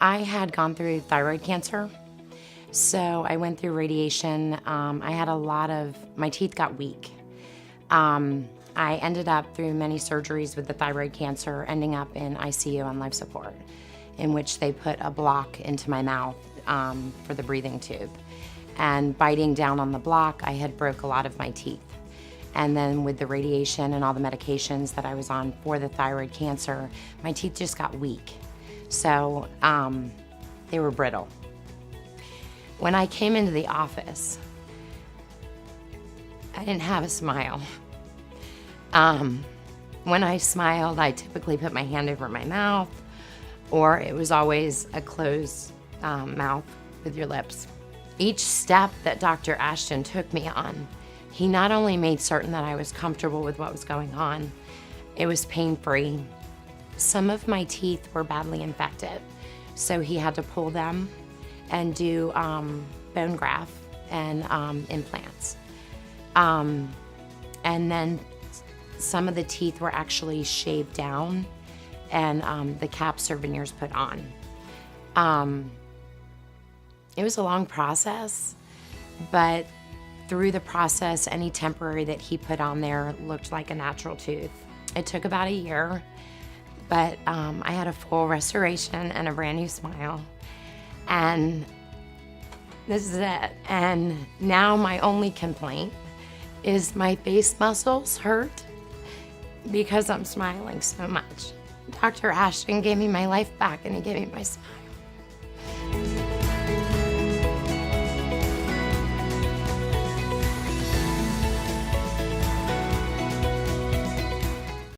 I had gone through thyroid cancer, so I went through radiation. I had my teeth got weak. I ended up through many surgeries with the thyroid cancer, ending up in ICU on life support, in which they put a block into my mouth for the breathing tube. And biting down on the block, I had broke a lot of my teeth. And then with the radiation and all the medications that I was on for the thyroid cancer, my teeth just got weak. So they were brittle. When I came into the office, I didn't have a smile. When I smiled, I typically put my hand over my mouth, or it was always a closed mouth with your lips. Each step that Dr. Ashton took me on, he not only made certain that I was comfortable with what was going on, it was pain-free. Some of my teeth were badly infected, so he had to pull them and do bone graft and implants. And then some of the teeth were actually shaved down and the caps or veneers put on. It was a long process, but through the process, any temporary that he put on there looked like a natural tooth. It took about a year, but I had a full restoration and a brand new smile. And this is it. And now my only complaint is my face muscles hurt because I'm smiling so much. Dr. Ashton gave me my life back and he gave me my smile.